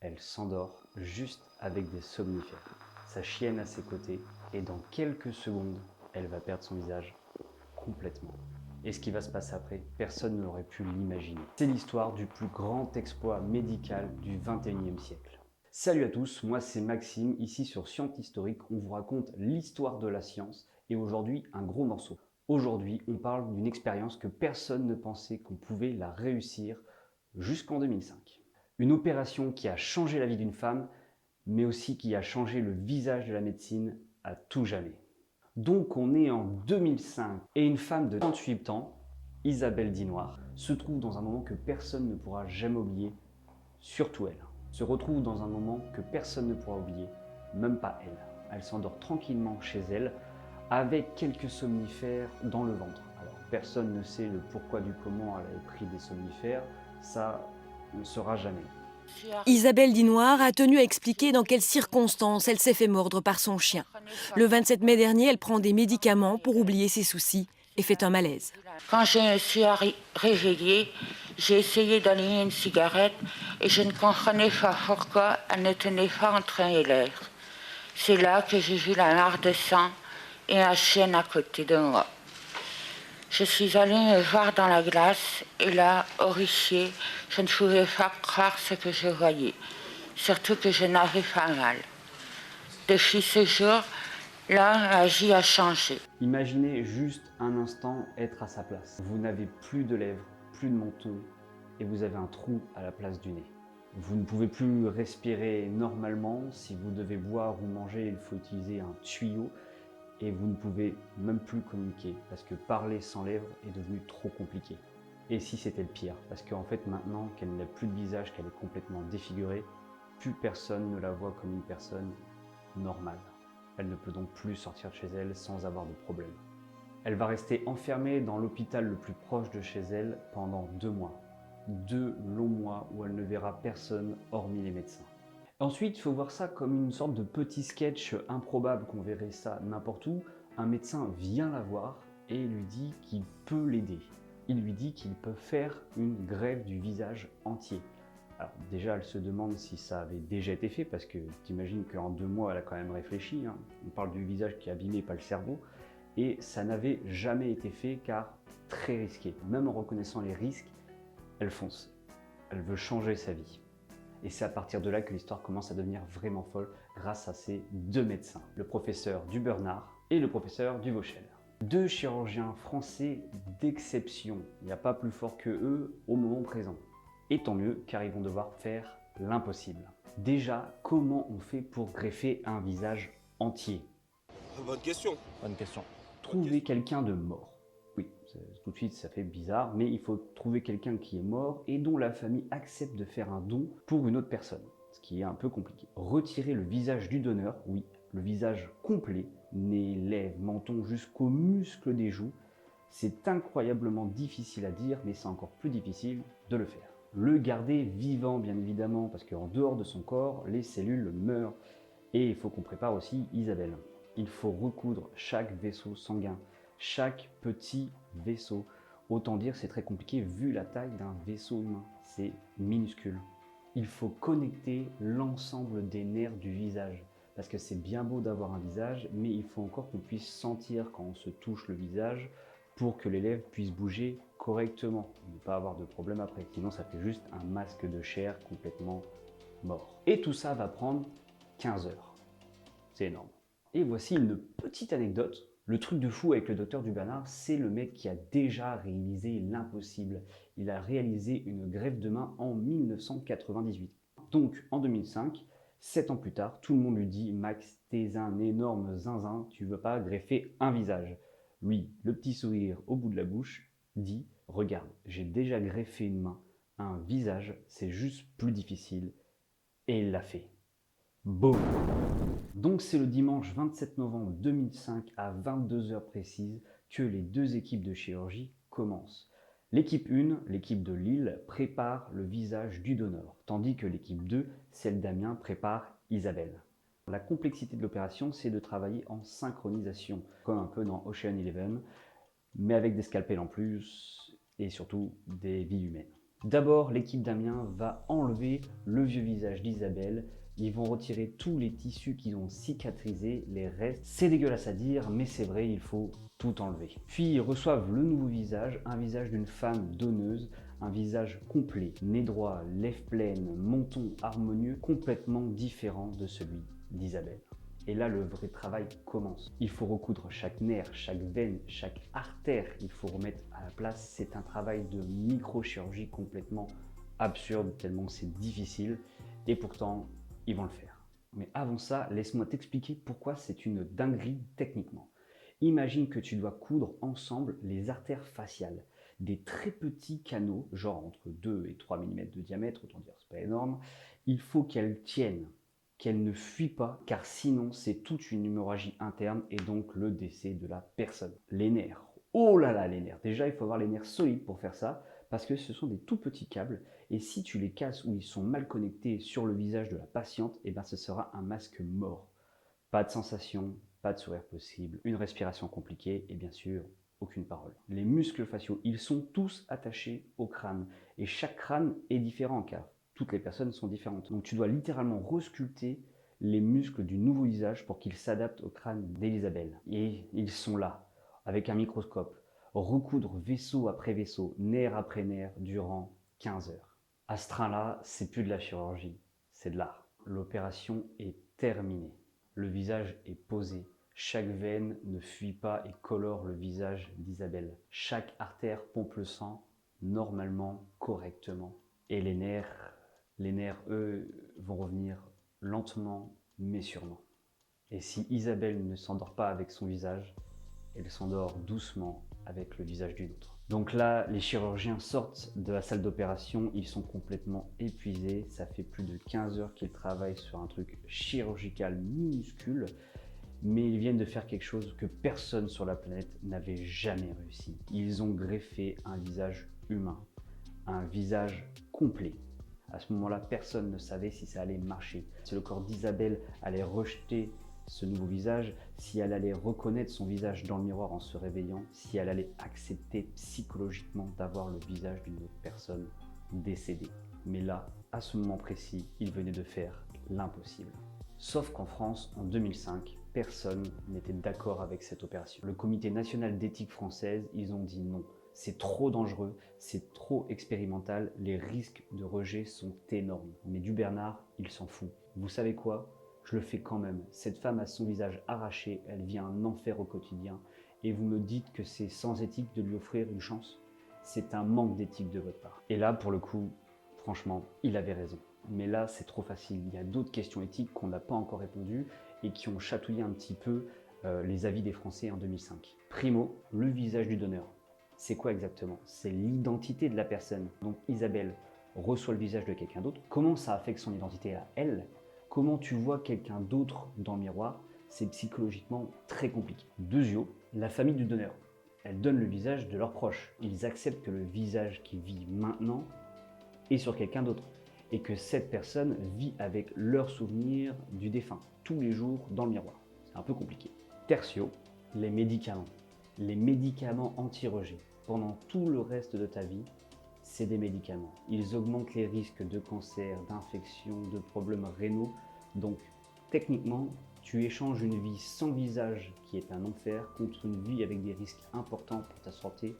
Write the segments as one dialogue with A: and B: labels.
A: elle s'endort juste avec des somnifères. Sa chienne à ses côtés et dans quelques secondes, elle va perdre son visage complètement. Et ce qui va se passer après, personne n'aurait pu l'imaginer. C'est l'histoire du plus grand exploit médical du 21e siècle. Salut à tous, moi c'est Maxime, ici sur Scientistorique, on vous raconte l'histoire de la science et aujourd'hui un gros morceau. Aujourd'hui, on parle d'une expérience que personne ne pensait qu'on pouvait la réussir jusqu'en 2005. Une opération qui a changé la vie d'une femme, mais aussi qui a changé le visage de la médecine à tout jamais. Donc on est en 2005 et une femme de 38 ans, Isabelle Dinoir, se trouve dans un moment que personne ne pourra jamais oublier, surtout elle. Se retrouve dans un moment que personne ne pourra oublier, même pas elle. Elle s'endort tranquillement chez elle avec quelques somnifères dans le ventre. Alors personne ne sait le pourquoi du comment elle avait pris des somnifères, ça on ne saura jamais.
B: Isabelle Dinoir a tenu à expliquer dans quelles circonstances elle s'est fait mordre par son chien. Le 27 mai dernier, elle prend des médicaments pour oublier ses soucis et fait un malaise.
C: Quand je me suis réveillée, j'ai essayé d'allumer une cigarette et je ne comprenais pas pourquoi elle ne tenait pas entre mes lèvres. C'est là que j'ai vu la mare de sang et la chienne à côté de moi. Je suis allée me voir dans la glace et là, horrifiée, je ne pouvais pas croire ce que je voyais, surtout que je n'avais pas mal. Depuis ce jour, là, ma vie a changé.
A: Imaginez juste un instant être à sa place. Vous n'avez plus de lèvres, plus de menton et vous avez un trou à la place du nez. Vous ne pouvez plus respirer normalement. Si vous devez boire ou manger, il faut utiliser un tuyau et vous ne pouvez même plus communiquer parce que parler sans lèvres est devenu trop compliqué. Et si c'était le pire, parce qu'en fait maintenant qu'elle n'a plus de visage, qu'elle est complètement défigurée, plus personne ne la voit comme une personne normale. Elle ne peut donc plus sortir de chez elle sans avoir de problème. Elle va rester enfermée dans l'hôpital le plus proche de chez elle pendant 2 mois. 2 longs mois où elle ne verra personne hormis les médecins. Ensuite, il faut voir ça comme une sorte de petit sketch improbable qu'on verrait ça n'importe où. Un médecin vient la voir et lui dit qu'il peut l'aider. Il lui dit qu'il peut faire une greffe du visage entier. Alors déjà, elle se demande si ça avait déjà été fait, parce que t'imagines qu'en 2 mois, elle a quand même réfléchi. Hein. On parle du visage qui est abîmé, pas le cerveau. Et ça n'avait jamais été fait car très risqué. Même en reconnaissant les risques, elle fonce. Elle veut changer sa vie. Et c'est à partir de là que l'histoire commence à devenir vraiment folle grâce à ces 2 médecins, le professeur du Bernard et le professeur du Vauchel. 2 chirurgiens français d'exception. Il n'y a pas plus fort que eux au moment présent. Et tant mieux, car ils vont devoir faire l'impossible. Déjà, comment on fait pour greffer un visage entier?
D: Bonne question.
E: Bonne question.
A: Trouver quelqu'un de mort. Oui, tout de suite ça fait bizarre, mais il faut trouver quelqu'un qui est mort et dont la famille accepte de faire un don pour une autre personne, ce qui est un peu compliqué. Retirer le visage du donneur, oui, le visage complet, nez, lèvres, menton jusqu'aux muscles des joues, c'est incroyablement difficile à dire, mais c'est encore plus difficile de le faire. Le garder vivant, bien évidemment, parce qu'en dehors de son corps, les cellules meurent. Et il faut qu'on prépare aussi Isabelle. Il faut recoudre chaque vaisseau sanguin, chaque petit vaisseau. Autant dire, c'est très compliqué vu la taille d'un vaisseau humain. C'est minuscule. Il faut connecter l'ensemble des nerfs du visage. Parce que c'est bien beau d'avoir un visage, mais il faut encore qu'on puisse sentir quand on se touche le visage pour que les lèvres puissent bouger correctement, ne pas avoir de problème après. Sinon, ça fait juste un masque de chair complètement mort. Et tout ça va prendre 15 heures. C'est énorme. Et voici une petite anecdote. Le truc de fou avec le docteur Dubernard, c'est le mec qui a déjà réalisé l'impossible. Il a réalisé une greffe de main en 1998. Donc en 2005, 7 ans plus tard, tout le monde lui dit « Max, t'es un énorme zinzin, tu veux pas greffer un visage ?» Lui, le petit sourire au bout de la bouche, dit « Regarde, j'ai déjà greffé une main, un visage, c'est juste plus difficile. » Et il l'a fait. Boum! Donc c'est le dimanche 27 novembre 2005 à 22 heures précises que les 2 équipes de chirurgie commencent. L'équipe 1, l'équipe de Lille, prépare le visage du donneur, tandis que l'équipe 2, celle d'Amiens, prépare Isabelle. La complexité de l'opération, c'est de travailler en synchronisation, comme un peu dans Ocean Eleven, mais avec des scalpels en plus et surtout des vies humaines. D'abord, l'équipe d'Amiens va enlever le vieux visage d'Isabelle. Ils vont retirer tous les tissus qui ont cicatrisé, les restes. C'est dégueulasse à dire, mais c'est vrai, il faut tout enlever. Puis ils reçoivent le nouveau visage, un visage d'une femme donneuse, un visage complet, nez droit, lèvres pleines, menton harmonieux, complètement différent de celui d'Isabelle. Et là, le vrai travail commence. Il faut recoudre chaque nerf, chaque veine, chaque artère. Il faut remettre à la place. C'est un travail de microchirurgie complètement absurde, tellement c'est difficile. Et pourtant, ils vont le faire. Mais avant ça, laisse-moi t'expliquer pourquoi c'est une dinguerie techniquement. Imagine que tu dois coudre ensemble les artères faciales. Des très petits canaux, genre entre 2 et 3 mm de diamètre, autant dire c'est pas énorme. Il faut qu'elles tiennent, qu'elle ne fuit pas, car sinon c'est toute une hémorragie interne et donc le décès de la personne. Les nerfs, oh là là les nerfs, déjà il faut avoir les nerfs solides pour faire ça, parce que ce sont des tout petits câbles, et si tu les casses ou ils sont mal connectés sur le visage de la patiente, et ben ce sera un masque mort. Pas de sensation, pas de sourire possible, une respiration compliquée, et bien sûr, aucune parole. Les muscles faciaux, ils sont tous attachés au crâne, et chaque crâne est différent car toutes les personnes sont différentes. Donc tu dois littéralement resculpter les muscles du nouveau visage pour qu'ils s'adaptent au crâne d'Elisabelle. Et ils sont là, avec un microscope, recoudre vaisseau après vaisseau, nerf après nerf, durant 15 heures. À ce train-là, c'est plus de la chirurgie, c'est de l'art. L'opération est terminée. Le visage est posé. Chaque veine ne fuit pas et colore le visage d'Isabelle. Chaque artère pompe le sang normalement, correctement. Et les nerfs, eux, vont revenir lentement mais sûrement. Et si Isabelle ne s'endort pas avec son visage, elle s'endort doucement avec le visage d'une autre. Donc là, les chirurgiens sortent de la salle d'opération, ils sont complètement épuisés. Ça fait plus de 15 heures qu'ils travaillent sur un truc chirurgical minuscule, mais ils viennent de faire quelque chose que personne sur la planète n'avait jamais réussi. Ils ont greffé un visage humain, un visage complet. À ce moment-là, personne ne savait si ça allait marcher, si le corps d'Isabelle allait rejeter ce nouveau visage, si elle allait reconnaître son visage dans le miroir en se réveillant, si elle allait accepter psychologiquement d'avoir le visage d'une autre personne décédée. Mais là, à ce moment précis, il venait de faire l'impossible. Sauf qu'en France, en 2005, personne n'était d'accord avec cette opération. Le comité national d'éthique française, ils ont dit non. C'est trop dangereux, c'est trop expérimental, les risques de rejet sont énormes. Mais du Bernard, il s'en fout. Vous savez quoi ? Je le fais quand même. Cette femme a son visage arraché, elle vit un enfer au quotidien. Et vous me dites que c'est sans éthique de lui offrir une chance ? C'est un manque d'éthique de votre part. Et là, pour le coup, franchement, il avait raison. Mais là, c'est trop facile. Il y a d'autres questions éthiques qu'on n'a pas encore répondues et qui ont chatouillé un petit peu les avis des Français en 2005. Primo, le visage du donneur. C'est quoi exactement ? C'est l'identité de la personne. Donc Isabelle reçoit le visage de quelqu'un d'autre. Comment ça affecte son identité à elle ? Comment tu vois quelqu'un d'autre dans le miroir ? C'est psychologiquement très compliqué. Deuxièmement, la famille du donneur. Elle donne le visage de leurs proches. Ils acceptent que le visage qui vit maintenant est sur quelqu'un d'autre et que cette personne vit avec leurs souvenirs du défunt tous les jours dans le miroir. C'est un peu compliqué. Tertio, les médicaments. Les médicaments anti-rejet. Pendant tout le reste de ta vie, c'est des médicaments. Ils augmentent les risques de cancer, d'infection, de problèmes rénaux. Donc, techniquement, tu échanges une vie sans visage, qui est un enfer, contre une vie avec des risques importants pour ta santé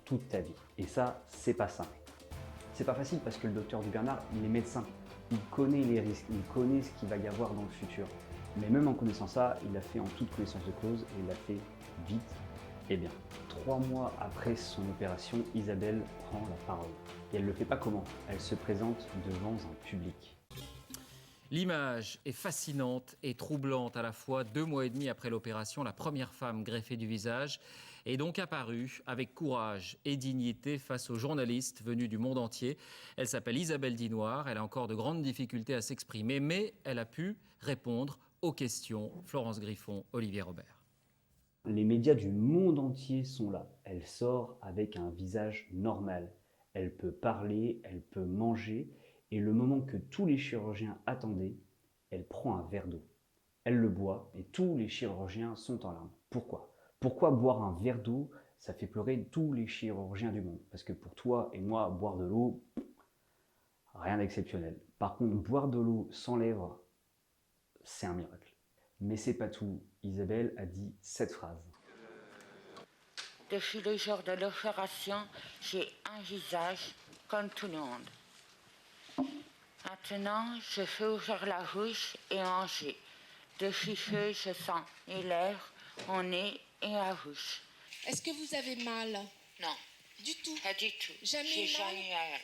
A: toute ta vie. Et ça, c'est pas simple. C'est pas facile parce que le docteur du Bernard, il est médecin. Il connaît les risques, il connaît ce qu'il va y avoir dans le futur. Mais même en connaissant ça, il l'a fait en toute connaissance de cause et il l'a fait vite et bien. 3 mois après son opération, Isabelle prend la parole. Et elle ne le fait pas comment ? Elle se présente devant un public.
D: L'image est fascinante et troublante à la fois. 2 mois et demi après l'opération, la première femme greffée du visage est donc apparue avec courage et dignité face aux journalistes venus du monde entier. Elle s'appelle Isabelle Dinoir, elle a encore de grandes difficultés à s'exprimer, mais elle a pu répondre aux questions. Florence Griffon, Olivier Robert.
A: Les médias du monde entier sont là. Elle sort avec un visage normal. Elle peut parler, elle peut manger. Et le moment que tous les chirurgiens attendaient, elle prend un verre d'eau. Elle le boit et tous les chirurgiens sont en larmes. Pourquoi ? Pourquoi boire un verre d'eau ? Ça fait pleurer tous les chirurgiens du monde. Parce que pour toi et moi, boire de l'eau, rien d'exceptionnel. Par contre, boire de l'eau sans lèvres, c'est un miracle. Mais c'est pas tout. Isabelle a dit cette phrase.
C: Depuis le jour de l'opération, j'ai un visage comme tout le monde. Maintenant, je fais ouvrir la bouche et manger. Depuis que je sens l'air au nez et à la bouche.
E: Est-ce que vous avez mal?
C: Non,
E: Du tout.
C: pas du tout.
E: Jamais
C: J'ai
E: mal?
C: jamais mal.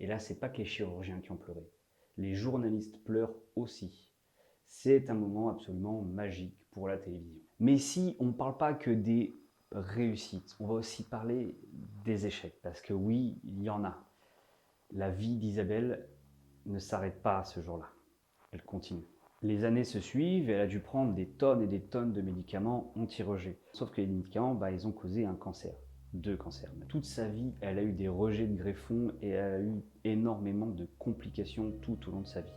A: Et là, c'est pas que les chirurgiens qui ont pleuré. Les journalistes pleurent aussi. C'est un moment absolument magique pour la télévision. Mais si on ne parle pas que des réussites, on va aussi parler des échecs. Parce que oui, il y en a. La vie d'Isabelle ne s'arrête pas ce jour-là. Elle continue. Les années se suivent et elle a dû prendre des tonnes et des tonnes de médicaments anti-rejet. Sauf que les médicaments, ils ont causé un cancer. 2 cancers. Toute sa vie, elle a eu des rejets de greffons et elle a eu énormément de complications tout au long de sa vie.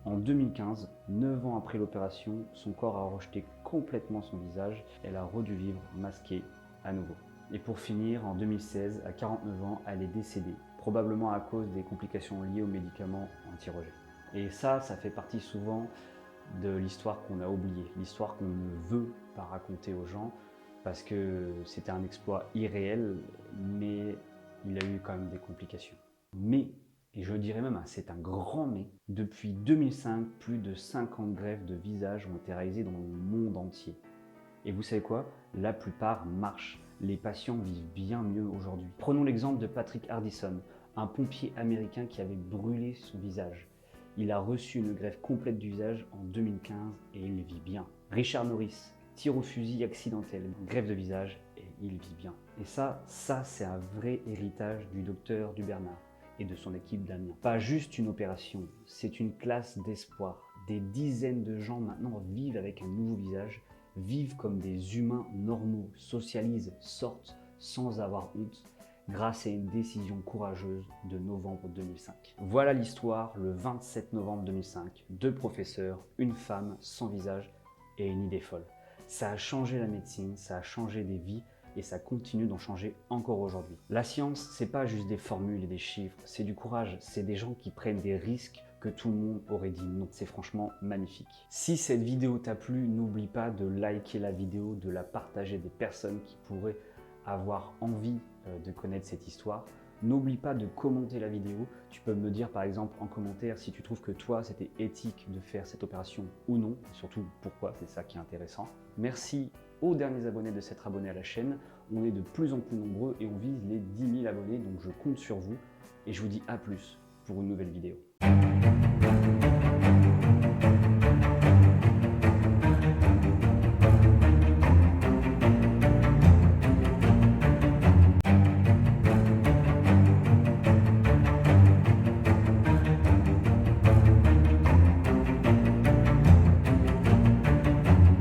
A: En 2015, 9 ans après l'opération, son corps a rejeté complètement son visage. Elle a redû vivre masquée à nouveau. Et pour finir, en 2016, à 49 ans, elle est décédée, probablement à cause des complications liées aux médicaments anti-rejet. Et ça fait partie souvent de l'histoire qu'on a oubliée, l'histoire qu'on ne veut pas raconter aux gens, parce que c'était un exploit irréel, mais il a eu quand même des complications. Mais, et je dirais même, c'est un grand mais, depuis 2005, plus de 50 greffes de visage ont été réalisées dans le monde entier. Et vous savez quoi? La plupart marchent. Les patients vivent bien mieux aujourd'hui. Prenons l'exemple de Patrick Hardison, un pompier américain qui avait brûlé son visage. Il a reçu une greffe complète du visage en 2015 et il vit bien. Richard Norris, tir au fusil accidentel, greffe de visage et il vit bien. Et ça c'est un vrai héritage du docteur Dubernard et de son équipe d'Amiens. Pas juste une opération, c'est une classe d'espoir. Des dizaines de gens maintenant vivent avec un nouveau visage, vivent comme des humains normaux, socialisent, sortent sans avoir honte, grâce à une décision courageuse de novembre 2005. Voilà l'histoire, le 27 novembre 2005, 2 professeurs, une femme sans visage et une idée folle. Ça a changé la médecine, ça a changé des vies et ça continue d'en changer encore aujourd'hui. La science, c'est pas juste des formules et des chiffres, c'est du courage, c'est des gens qui prennent des risques que tout le monde aurait dit non. C'est franchement magnifique. Si cette vidéo t'a plu, n'oublie pas de liker la vidéo, de la partager à des personnes qui pourraient avoir envie de connaître cette histoire. N'oublie pas de commenter la vidéo. Tu peux me dire par exemple en commentaire si tu trouves que toi c'était éthique de faire cette opération ou non. Et surtout pourquoi, c'est ça qui est intéressant. Merci aux derniers abonnés de s'être abonnés à la chaîne. On est de plus en plus nombreux et on vise les 10 000 abonnés, donc je compte sur vous. Et je vous dis à plus pour une nouvelle vidéo.